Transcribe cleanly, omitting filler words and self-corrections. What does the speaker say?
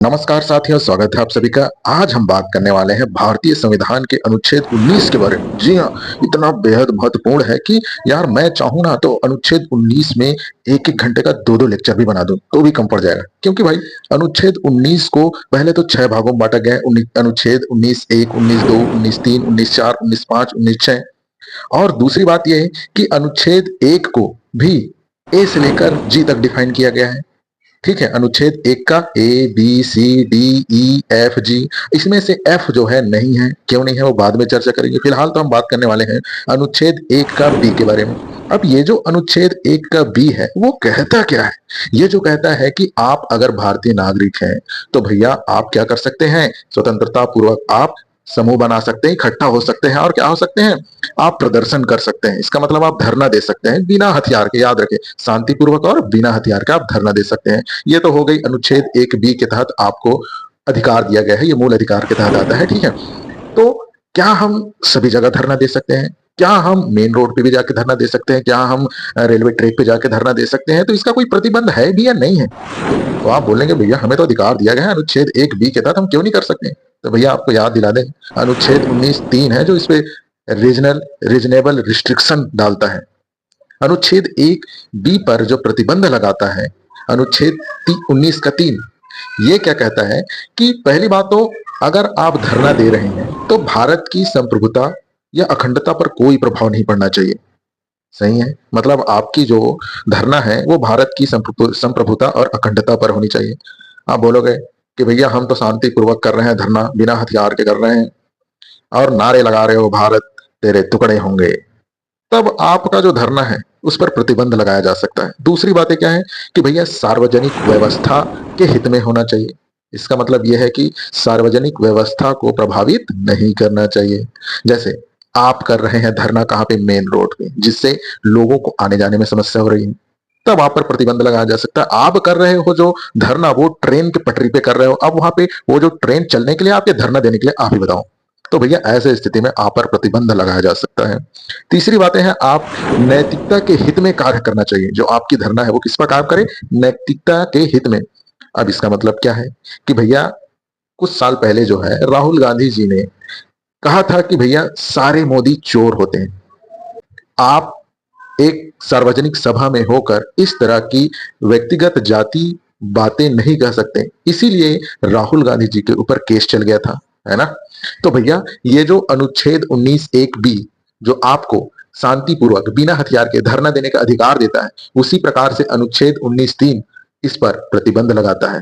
नमस्कार साथियों, स्वागत है आप सभी का। आज हम बात करने वाले हैं भारतीय संविधान के अनुच्छेद 19 के बारे में। जी हाँ, इतना बेहद महत्वपूर्ण है कि यार मैं चाहूँ ना तो अनुच्छेद 19 में एक एक घंटे का दो दो लेक्चर भी बना दूं तो भी कम पड़ जाएगा। क्योंकि भाई अनुच्छेद 19 को पहले तो 6 भागों में बांटा गया है। अनुच्छेद 19(1), 19(2), 19(3), 19(4), 19(5), 19(6) और दूसरी बात यह है कि अनुच्छेद 1 को भी ए से लेकर जी तक डिफाइन किया गया है। ठीक है, अनुच्छेद 1 का A B C D E F G, इसमें से एफ जो है नहीं है। क्यों नहीं है वो बाद में चर्चा करेंगे। फिलहाल तो हम बात करने वाले हैं अनुच्छेद 1 का बी के बारे में। अब ये जो अनुच्छेद 1 का बी है वो कहता क्या है? ये जो कहता है कि आप अगर भारतीय नागरिक हैं तो भैया आप क्या कर सकते हैं, स्वतंत्रता पूर्वक आप समूह बना सकते हैं, इकट्ठा हो सकते हैं और क्या हो सकते हैं, आप प्रदर्शन कर सकते हैं। इसका मतलब आप धरना दे सकते हैं बिना हथियार के। याद रखें, शांतिपूर्वक और बिना हथियार के आप धरना दे सकते हैं। ये तो हो गई अनुच्छेद 1 बी के तहत आपको अधिकार दिया गया है, ये मूल अधिकार के तहत आता है। ठीक है, तो क्या हम सभी जगह धरना दे सकते हैं? क्या हम मेन रोड पे भी जाके धरना दे सकते हैं? क्या हम रेलवे ट्रैक पे जाके धरना दे सकते हैं? तो इसका कोई प्रतिबंध है भी या नहीं है? तो आप बोलेंगे भैया हमें तो अधिकार दिया गया है अनुच्छेद 1 बी के तहत, हम क्यों नहीं कर सकते? तो भैया आपको याद दिला दें, अनुच्छेद 19(3) है जो इस पे रीजनेबल रिस्ट्रिक्शन डालता है। अनुच्छेद 1 बी पर जो प्रतिबंध लगाता है, अनुच्छेद 19 का 3, ये क्या कहता है कि पहली बात तो अगर आप धरना दे रहे हैं तो भारत की संप्रभुता या अखंडता पर कोई प्रभाव नहीं पड़ना चाहिए। सही है, मतलब आपकी जो धरना है वो भारत की संप्रभुता और अखंडता पर होनी चाहिए। आप बोलोगे कि भैया हम तो शांतिपूर्वक कर रहे हैं धरना, बिना हथियार के कर रहे हैं और नारे लगा रहे हो भारत तेरे टुकड़े होंगे, तब आपका जो धरना है उस पर प्रतिबंध लगाया जा सकता है। दूसरी बातें क्या है कि भैया सार्वजनिक व्यवस्था के हित में होना चाहिए। इसका मतलब यह है कि सार्वजनिक व्यवस्था को प्रभावित नहीं करना चाहिए। जैसे आप कर रहे हैं धरना कहाँ पे, मेन रोड पे, जिससे लोगों को आने जाने में समस्या हो रही है, तब आप पर प्रतिबंध लगाया जा सकता है। आप कर रहे हो जो धरना वो ट्रेन के पटरी पे कर रहे हो, अब वहां पे वो जो ट्रेन चलने के लिए आपके धरना देने के लिए आप ही बताओ, तो भैया ऐसे स्थिति में आप पर प्रतिबंध लगाया जा सकता है। तीसरी बातें हैं, आप नैतिकता के हित में कार्य करना चाहिए। जो आपकी धरना है वो किस पर काम करे, नैतिकता के हित में। अब इसका मतलब क्या है कि भैया कुछ साल पहले जो है राहुल गांधी जी ने कहा था कि भैया सारे मोदी चोर होते हैं। आप एक सार्वजनिक सभा में होकर इस तरह की व्यक्तिगत जाति बातें नहीं कह सकते, इसीलिए राहुल गांधी जी के ऊपर केस चल गया था, है ना। तो भैया ये जो अनुच्छेद 19(1) बी जो आपको शांतिपूर्वक बिना हथियार के धरना देने का अधिकार देता है, उसी प्रकार से अनुच्छेद 19(3) इस पर प्रतिबंध लगाता है।